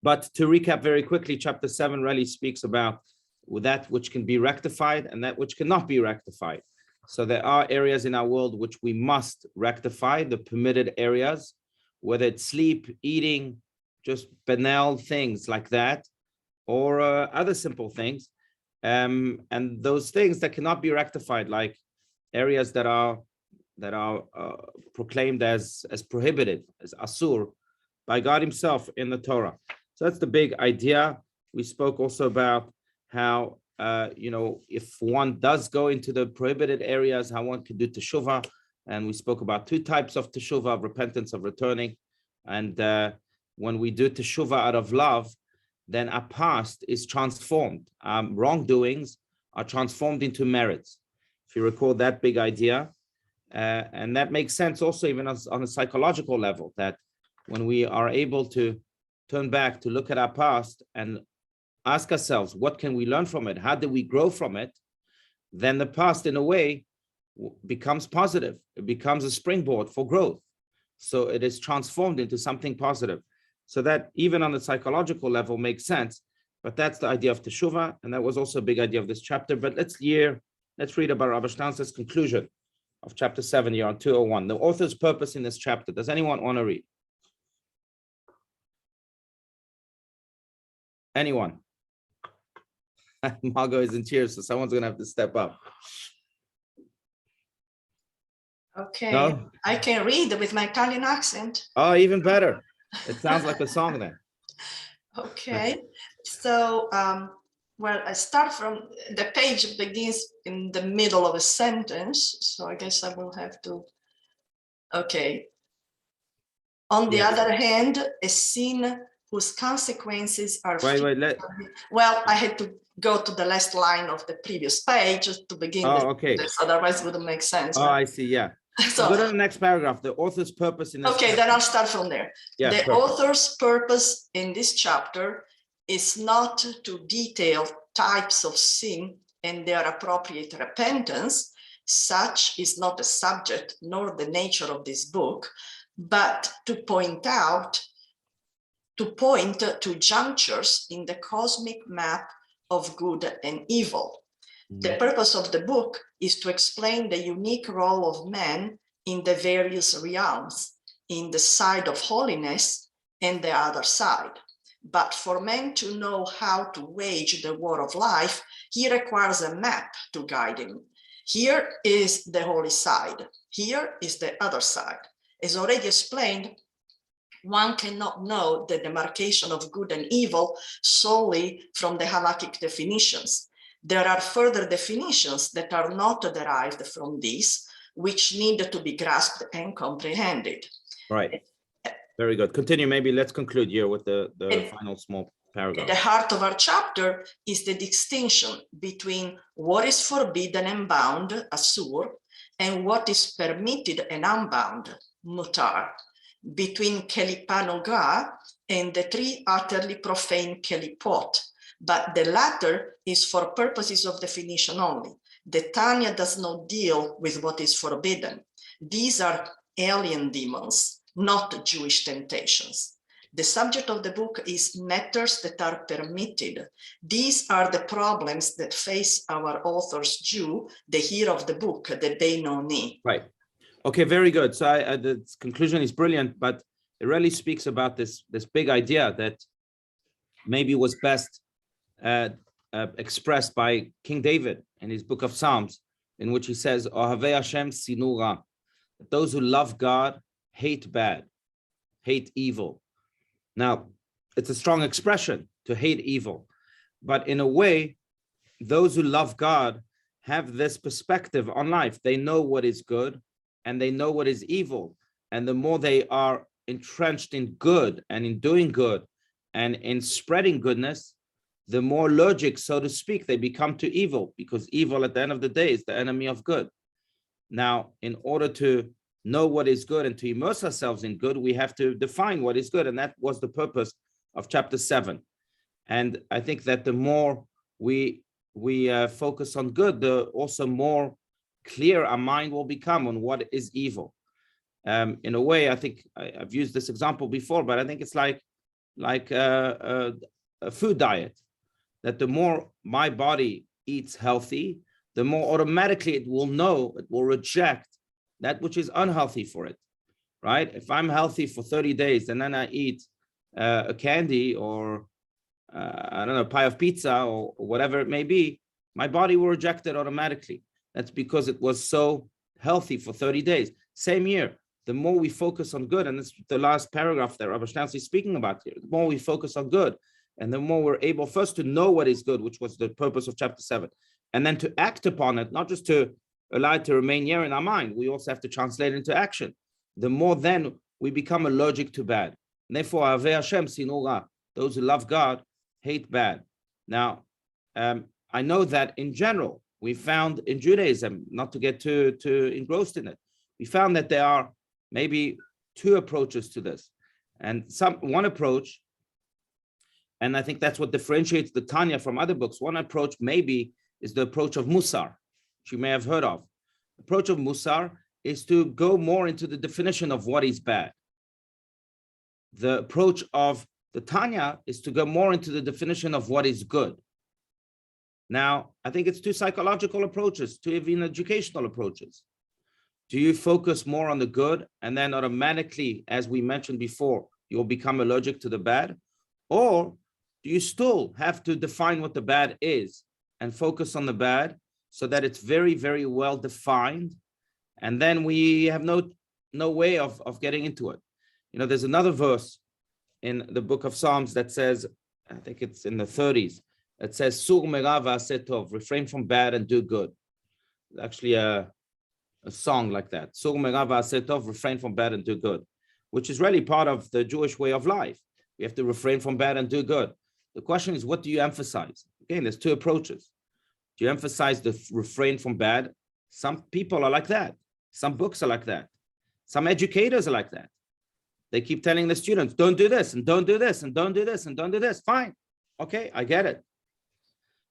But to recap very quickly, chapter 7 really speaks about that which can be rectified and that which cannot be rectified. So there are areas in our world which we must rectify, the permitted areas, whether it's sleep, eating, just banal things like that, or other simple things. And those things that cannot be rectified, like areas that are proclaimed as prohibited, as asur, by God himself in the Torah. So that's the big idea. We spoke also about how, if one does go into the prohibited areas, how one can do teshuvah. And we spoke about 2 types of teshuvah, of repentance, of returning. And when we do teshuvah out of love, then our past is transformed. Wrongdoings are transformed into merits. If you recall that big idea, and that makes sense also even on a psychological level, that when we are able to turn back to look at our past and ask ourselves, what can we learn from it? How do we grow from it? Then the past, in a way, becomes positive. It becomes a springboard for growth. So it is transformed into something positive. So that even on the psychological level makes sense. But that's the idea of teshuvah, and that was also a big idea of this chapter. But let's read about Rabbi Shtanz's conclusion of chapter 7 here on 201. The author's purpose in this chapter. Does anyone want to read? Anyone? Margot is in tears, so someone's going to have to step up. Okay, No? I can read with my Italian accent. Oh, even better. It sounds like a song then. Okay, so, well, I start from, the page begins in the middle of a sentence, so I guess I will have to, okay. On the other hand, a sin whose consequences are... Well, I had to go to the last line of the previous page to begin this, otherwise it wouldn't make sense. Oh, I see, yeah. So go to the next paragraph, the author's purpose in this chapter. Then I'll start from there. Yeah, the author's purpose in this chapter is not to detail types of sin and their appropriate repentance. Such is not the subject nor the nature of this book, but to point to junctures in the cosmic map of good and evil. The purpose of the book is to explain the unique role of man in the various realms, in the side of holiness and the other side. But for man to know how to wage the war of life, he requires a map to guide him. Here is the holy side. Here is the other side. As already explained, one cannot know the demarcation of good and evil solely from the halakhic definitions. There are further definitions that are not derived from these, which need to be grasped and comprehended. Right. Very good. Continue. Maybe let's conclude here with the final small paragraph. At the heart of our chapter is the distinction between what is forbidden and bound, asur, and what is permitted and unbound, mutar, between kelipanoga and the 3 utterly profane kelipot. But the latter is for purposes of definition only. The Tanya does not deal with what is forbidden. These are alien demons, not Jewish temptations. The subject of the book is matters that are permitted. These are the problems that face our author's Jew, the hero of the book, the Benoni. Right. Okay, very good. So the conclusion is brilliant, but it really speaks about this big idea that maybe was best expressed by King David in his book of Psalms, in which he says, Ohavei Hashem sinu ra. Those who love God hate bad, hate evil. Now, it's a strong expression to hate evil, but in a way, those who love God have this perspective on life. They know what is good and they know what is evil. And the more they are entrenched in good and in doing good and in spreading goodness, the more allergic, so to speak, they become to evil, because evil at the end of the day is the enemy of good. Now, in order to know what is good and to immerse ourselves in good, we have to define what is good. And that was the purpose of chapter 7. And I think that the more we focus on good, the also more clear our mind will become on what is evil. In a way, I think I've used this example before, but I think it's like, like a food diet, that the more my body eats healthy, the more automatically it will reject that which is unhealthy for it, right? If I'm healthy for 30 days and then I eat a candy or I don't know, a pie of pizza or whatever it may be, my body will reject it automatically. That's because it was so healthy for 30 days. Same here, the more we focus on good, and this is the last paragraph that Rabbi Schnauz is speaking about here, the more we focus on good, and the more we're able first to know what is good, which was the purpose of chapter 7, and then to act upon it, not just to allow it to remain here in our mind, we also have to translate it into action. The more then we become allergic to bad. And therefore, Avei Hashem sinu ra, those who love God hate bad. Now, I know that in general, we found in Judaism, not to get too engrossed in it, we found that there are maybe two approaches to this. And one approach, and I think that's what differentiates the Tanya from other books, one approach maybe is the approach of Musar, which you may have heard of. The approach of Musar is to go more into the definition of what is bad. The approach of the Tanya is to go more into the definition of what is good. Now, I think it's two psychological approaches, two even educational approaches. Do you focus more on the good and then automatically, as we mentioned before, you'll become allergic to the bad? Or do you still have to define what the bad is and focus on the bad so that it's very, very well defined? And then we have no way of getting into it. You know, there's another verse in the book of Psalms that says, I think it's in the 30s, it says, Sur merav va'aseh tov, refrain from bad and do good. It's actually a song like that. Sur merav va'aseh tov, refrain from bad and do good, which is really part of the Jewish way of life. We have to refrain from bad and do good. The question is, what do you emphasize? Again, there's two approaches. Do you emphasize the refrain from bad? Some people are like that. Some books are like that. Some educators are like that. They keep telling the students, don't do this, and don't do this, and don't do this, and don't do this. Fine. Okay, I get it.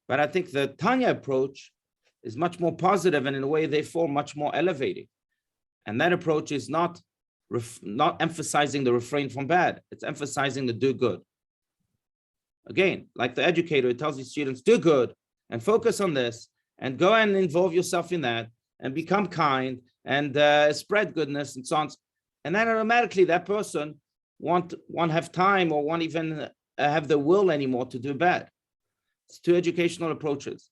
But I think the Tanya approach is much more positive and in a way, therefore, much more elevating. And that approach is not emphasizing the refrain from bad. It's emphasizing the do good. Again, like the educator, it tells the students, do good and focus on this and go and involve yourself in that and become kind and spread goodness and so on. And then automatically that person won't have time or won't even have the will anymore to do bad. It's two educational approaches.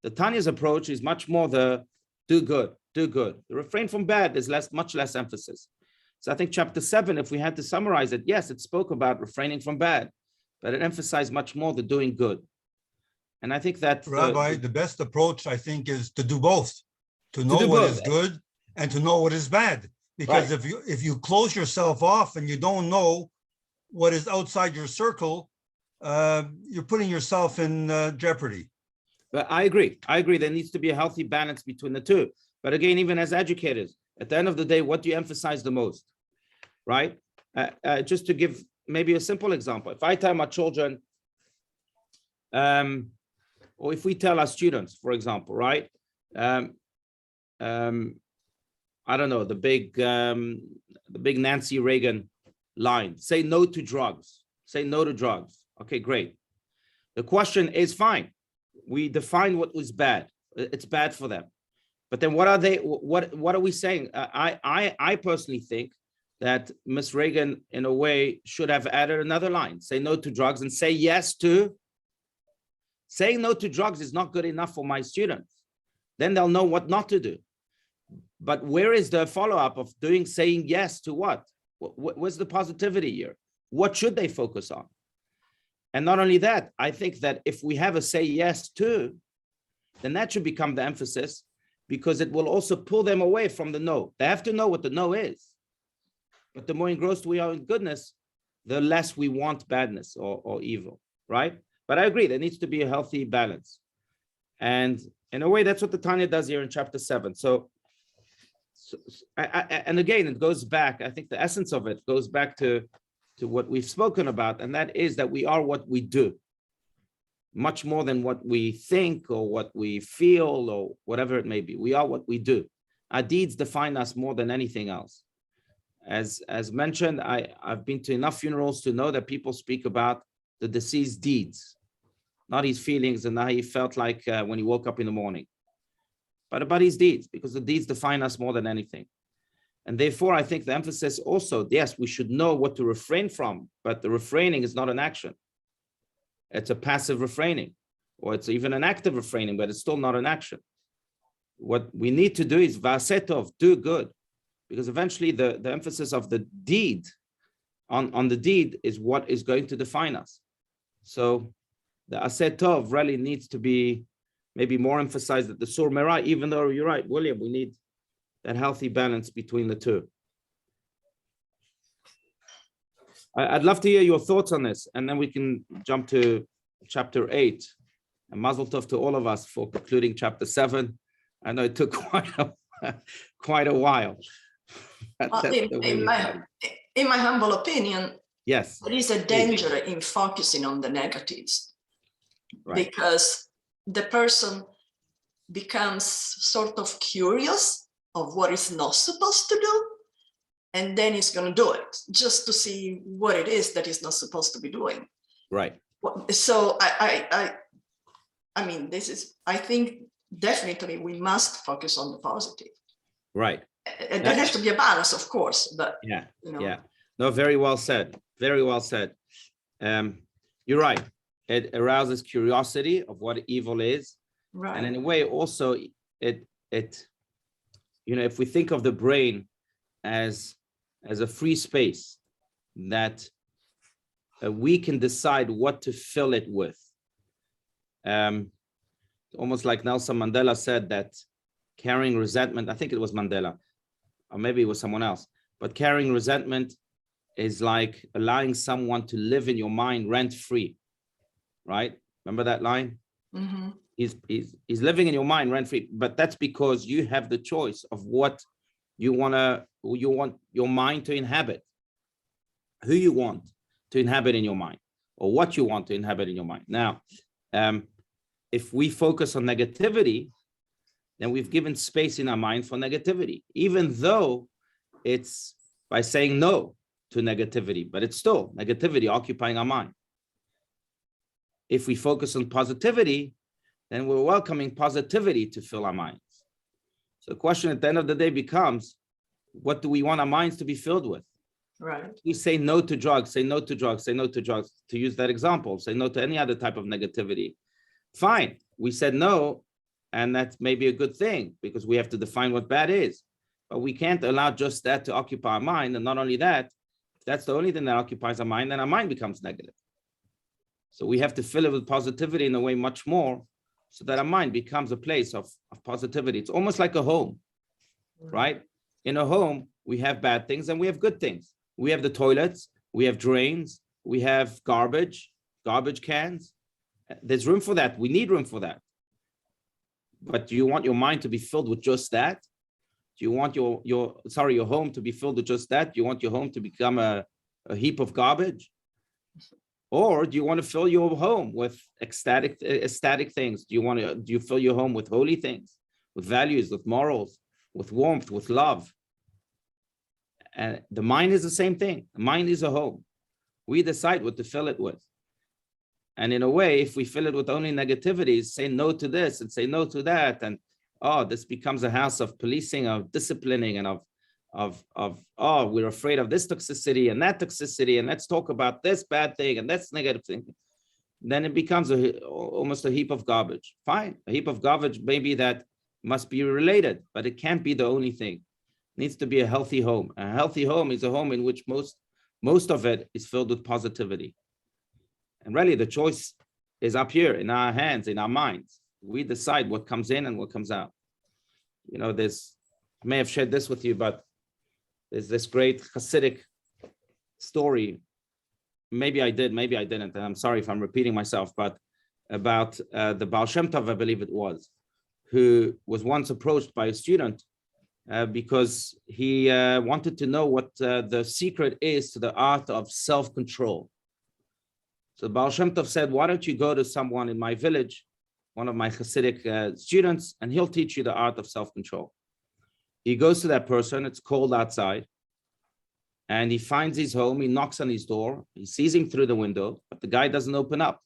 The Tanya's approach is much more the do good, do good. The refrain from bad is much less emphasis. So I think chapter 7, if we had to summarize it, yes, it spoke about refraining from bad, but it emphasized much more the doing good. And I think that Rabbi, the best approach, I think, is to do both, to know what is good and to know what is bad. Because right. if you close yourself off and you don't know what is outside your circle, you're putting yourself in jeopardy. But I agree. There needs to be a healthy balance between the two. But again, even as educators, at the end of the day, what do you emphasize the most, right? Just to give maybe a simple example. If I tell my children, or if we tell our students, for example, right? I don't know, the big Nancy Reagan line, say no to drugs, say no to drugs. Okay, great. The question is fine. We define what was bad. It's bad for them. But then what are we saying? I personally think that Ms. Reagan, in a way, should have added another line, say no to drugs and say yes to. Saying no to drugs is not good enough for my students. Then they'll know what not to do. But where is the follow-up of saying yes to what? Where's the positivity here? What should they focus on? And not only that, I think that if we have a say yes to, then that should become the emphasis, because it will also pull them away from the no. They have to know what the no is. But the more engrossed we are in goodness, the less we want badness or evil, right? But I agree, there needs to be a healthy balance. And in a way, that's what the Tanya does here in chapter 7. And again, it goes back, I think the essence of it goes back to what we've spoken about, and that is that we are what we do, much more than what we think or what we feel or whatever it may be. We are what we do. Our deeds define us more than anything else. as mentioned, I've been to enough funerals to know that people speak about the deceased deeds, not his feelings and how he felt like when he woke up in the morning, but about his deeds, because the deeds define us more than anything. And therefore, I think the emphasis also, yes, we should know what to refrain from, but the refraining is not an action. It's a passive refraining, or it's even an active refraining, but it's still not an action. What we need to do is vasetov, do good, because eventually the emphasis of the deed on the deed is what is going to define us. So the asetov really needs to be maybe more emphasized at the sur merai, even though you're right, William, we need that healthy balance between the two. I'd love to hear your thoughts on this, and then we can jump to chapter 8. And mazel tov to all of us for concluding chapter 7. I know it took quite a while. In my humble opinion, yes, there is a danger in focusing on the negatives, right? Because the person becomes sort of curious of what is not supposed to do, and then he's going to do it just to see what it is that he's not supposed to be doing. Right. So I mean, I think definitely we must focus on the positive. Right. And there has to be a balance, of course, but yeah, you know. yeah. No, very well said. Very well said. You're right. It arouses curiosity of what evil is. Right. And in a way, also, it if we think of the brain as a free space that we can decide what to fill it with. Almost like Nelson Mandela said that carrying resentment, I think it was Mandela, or maybe it was someone else, but carrying resentment is like allowing someone to live in your mind rent-free, right? Remember that line? Mm-hmm. He's living in your mind rent-free, but that's because you have the choice of what you want your mind to inhabit, who you want to inhabit in your mind, or what you want to inhabit in your mind. Now, if we focus on negativity, then we've given space in our mind for negativity, even though it's by saying no to negativity, but it's still negativity occupying our mind. If we focus on positivity, then we're welcoming positivity to fill our minds. So the question at the end of the day becomes, what do we want our minds to be filled with? Right. We say no to drugs, say no to drugs, say no to drugs, to use that example, say no to any other type of negativity. Fine, we said no, and that's maybe a good thing because we have to define what bad is. But we can't allow just that to occupy our mind. And not only that, if that's the only thing that occupies our mind, then our mind becomes negative. So we have to fill it with positivity in a way much more so that our mind becomes a place of positivity. It's almost like a home, right? In a home, we have bad things and we have good things. We have the toilets, we have drains, we have garbage cans. There's room for that. We need room for that. But do you want your mind to be filled with just that? Do you want your home to be filled with just that? Do you want your home to become a heap of garbage? Or do you want to fill your home with ecstatic things? Do you fill your home with holy things, with values, with morals, with warmth, with love? And the mind is the same thing. The mind is a home. We decide what to fill it with. And in a way, if we fill it with only negativities, say no to this and say no to that, and this becomes a house of policing, of disciplining, and of we're afraid of this toxicity and that toxicity, and let's talk about this bad thing and that's negative thing. Then it becomes almost a heap of garbage. Fine, a heap of garbage maybe that must be related, but it can't be the only thing. It needs to be a healthy home. A healthy home is a home in which most of it is filled with positivity. And really, the choice is up here in our hands, in our minds. We decide what comes in and what comes out. You know, I may have shared this with you, but there's this great Hasidic story. Maybe I did, maybe I didn't. And I'm sorry if I'm repeating myself, but about the Baal Shem Tov, I believe it was, who was once approached by a student because he wanted to know what the secret is to the art of self-control. So Baal Shem Tov said, why don't you go to someone in my village, one of my Hasidic students, and he'll teach you the art of self-control. He goes to that person, it's cold outside, and he finds his home. He knocks on his door. He sees him through the window, but the guy doesn't open up.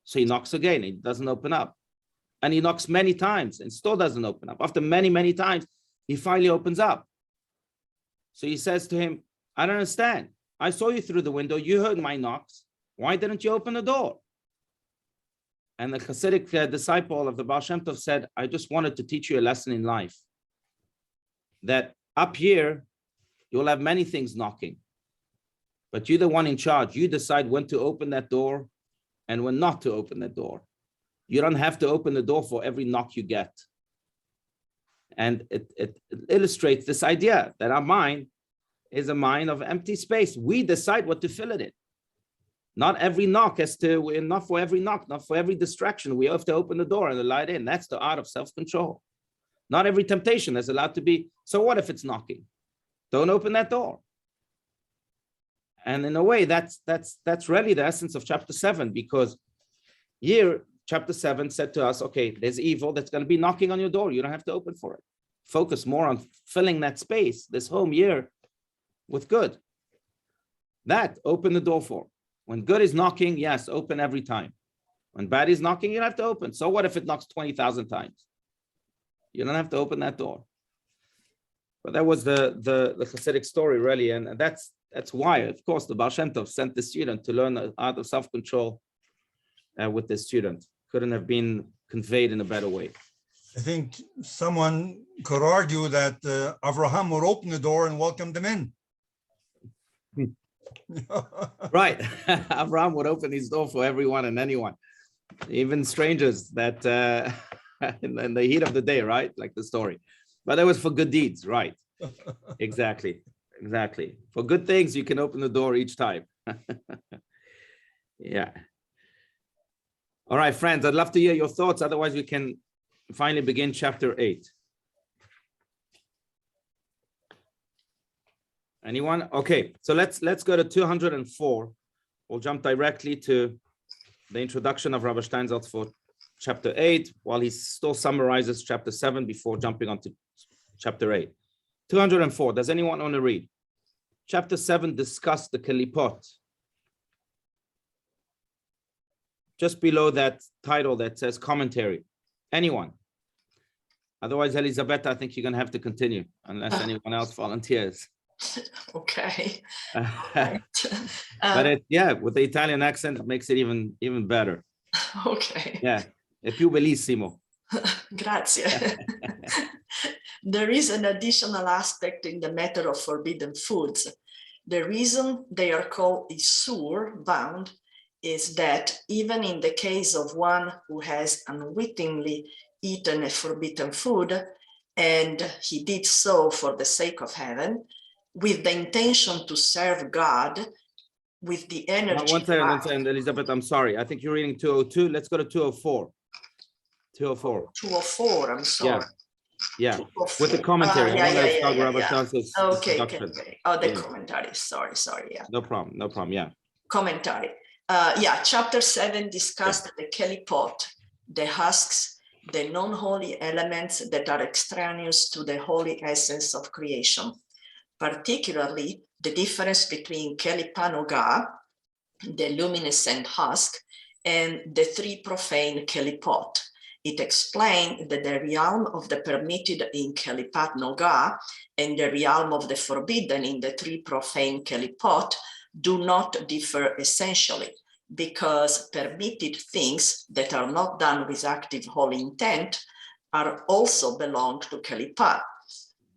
So he knocks again. He doesn't open up. And he knocks many times and still doesn't open up. After many, many times, he finally opens up. So he says to him, I don't understand. I saw you through the window. You heard my knocks. Why didn't you open the door? And the Hasidic disciple of the Baal Shem Tov said, I just wanted to teach you a lesson in life. That up here, you'll have many things knocking. But you're the one in charge. You decide when to open that door and when not to open that door. You don't have to open the door for every knock you get. And it illustrates this idea that our mind is a mind of empty space. We decide what to fill it in. Not every knock has to, not for every knock, not for every distraction. We have to open the door and allow it in. That's the art of self-control. Not every temptation is allowed to be. So what if it's knocking? Don't open that door. And in a way, that's really the essence of chapter 7, because here, chapter 7 said to us, okay, there's evil that's going to be knocking on your door. You don't have to open for it. Focus more on filling that space, this home here, with good. That, open the door for. When good is knocking, yes, open every time. When bad is knocking, you don't have to open. So what if it knocks 20,000 times? You don't have to open that door. But that was the Hasidic story, really. And that's why, of course, the Baal Shem Tov sent the student to learn the art of self-control with the student. Couldn't have been conveyed in a better way. I think someone could argue that Abraham would open the door and welcome them in. Right. Abraham would open his door for everyone and anyone, even strangers that in the heat of the day, right? Like the story. But that was for good deeds, right? Exactly. For good things, you can open the door each time. Yeah. All right, friends, I'd love to hear your thoughts. Otherwise, we can finally begin chapter 8. Anyone? Okay, so let's go to 204. We'll jump directly to the introduction of Rabbi Steinsaltz for chapter 8, while he still summarizes chapter 7 before jumping on to chapter 8. 204, does anyone want to read? Chapter 7 discussed the Kelipot. Just below that title that says commentary. Anyone? Otherwise, Elizabeth, I think you're going to have to continue unless anyone else volunteers. Okay. Right. But with the Italian accent, it makes it even better. Okay. Yeah. È più bellissimo. Grazie. There is an additional aspect in the matter of forbidden foods. The reason they are called isur, bound, is that even in the case of one who has unwittingly eaten a forbidden food, and he did so for the sake of heaven, with the intention to serve God, with the energy. One second, Elizabeth, I'm sorry. I think you're reading 202. Let's go to 204. 204. 204, I'm sorry. Yeah. With the commentary. Okay. Oh, the Yeah. commentary. Sorry. Yeah. No problem. Yeah. Commentary. Chapter 7 discussed the kelipot, the husks, the non-holy elements that are extraneous to the holy essence of creation, particularly the difference between kelipanoga, the luminescent husk, and the three profane kelipot. It explained that the realm of the permitted in Kelipat Noga and the realm of the forbidden in the three profane Kelipot do not differ essentially, because permitted things that are not done with active holy intent are also belong to Kelipat.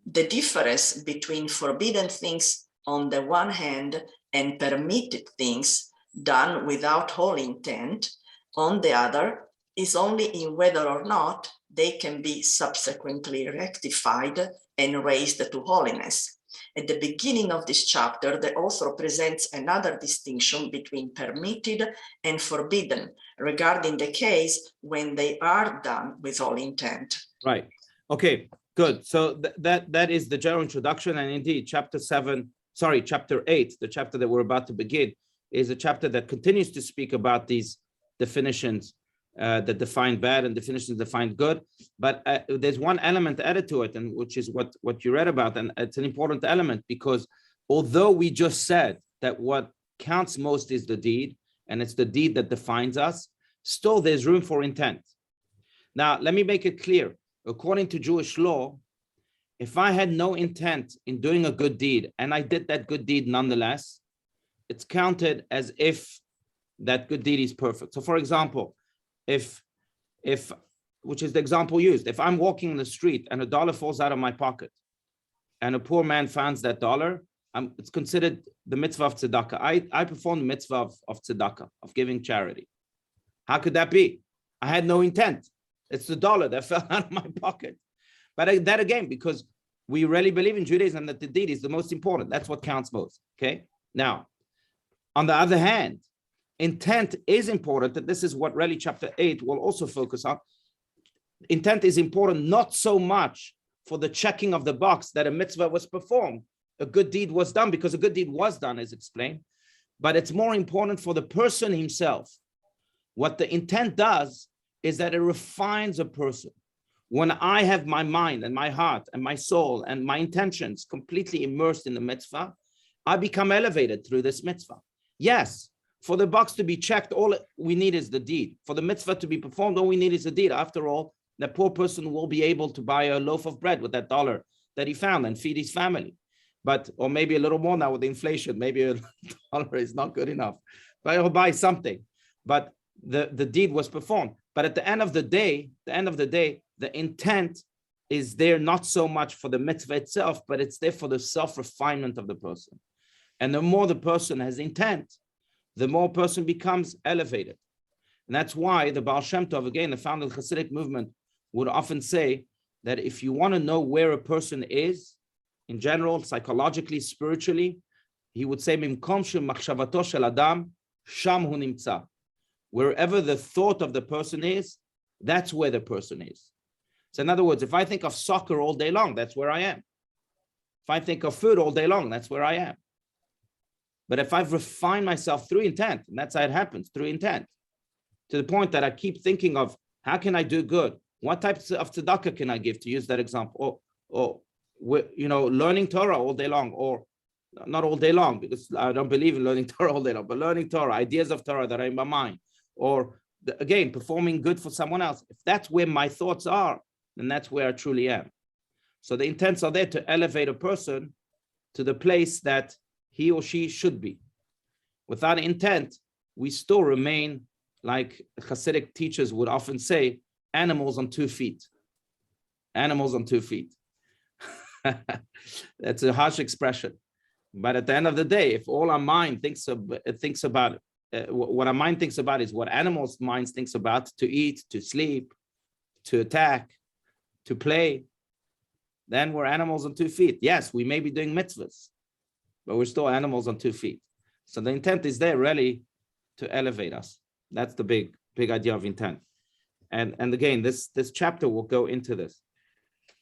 The difference between forbidden things on the one hand and permitted things done without holy intent on the other is only in whether or not they can be subsequently rectified and raised to holiness. At the beginning of this chapter, the author presents another distinction between permitted and forbidden regarding the case when they are done with holy intent. Right. Okay, good. So that is the general introduction. And indeed, chapter 8, the chapter that we're about to begin, is a chapter that continues to speak about these definitions that define bad and definitions define good. But there's one element added to it, and which is what you read about. And it's an important element because although we just said that what counts most is the deed, and it's the deed that defines us, still there's room for intent. Now, let me make it clear. According to Jewish law, if I had no intent in doing a good deed and I did that good deed nonetheless, it's counted as if that good deed is perfect. So for example, if which is the example used, if I'm walking in the street and $1 falls out of my pocket and a poor man finds that dollar, it's considered the mitzvah of tzedakah. I perform the mitzvah of tzedakah, of giving charity. How could that be? I had no intent. It's the dollar that fell out of my pocket. But that again, because we really believe in Judaism that the deed is the most important. That's what counts most, okay? Now, on the other hand, intent is important. That this is what really chapter 8 will also focus on. Intent is important, not so much for the checking of the box that a mitzvah was performed, a good deed was done, because a good deed was done, as explained, but it's more important for the person himself. What the intent does is that it refines a person. When I have my mind and my heart and my soul and my intentions completely immersed in the mitzvah, I become elevated through this mitzvah. Yes, for the box to be checked, all we need is the deed. For the mitzvah to be performed, all we need is the deed. After all, that poor person will be able to buy a loaf of bread with that $1 that he found and feed his family. But, or maybe a little more now with inflation, maybe $1 is not good enough, but he'll buy something. But the deed was performed. But at the end of the day, the intent is there not so much for the mitzvah itself, but it's there for the self-refinement of the person. And the more the person has intent, the more person becomes elevated. And that's why the Baal Shem Tov, again, the founder of the Hasidic movement, would often say that if you want to know where a person is, in general, psychologically, spiritually, he would say, Mimkom shemachshavato shel adam, sham hu nimtza. Wherever the thought of the person is, that's where the person is. So in other words, if I think of soccer all day long, that's where I am. If I think of food all day long, that's where I am. But if I've refined myself through intent, and that's how it happens, through intent, to the point that I keep thinking of, how can I do good? What types of tzedakah can I give, to use that example? Or learning Torah all day long, or not all day long, because I don't believe in learning Torah all day long, but learning Torah, ideas of Torah that are in my mind, or again, performing good for someone else. If that's where my thoughts are, then that's where I truly am. So the intents are there to elevate a person to the place that he or she should be. Without intent, we still remain, like Hasidic teachers would often say, animals on 2 feet. Animals on 2 feet. That's a harsh expression. But at the end of the day, if all our mind thinks about what our mind thinks about is what animals' minds thinks about: to eat, to sleep, to attack, to play, then we're animals on 2 feet. Yes, we may be doing mitzvahs, but we're still animals on 2 feet. So the intent is there really to elevate us. That's the big idea of intent. And again, this chapter will go into this.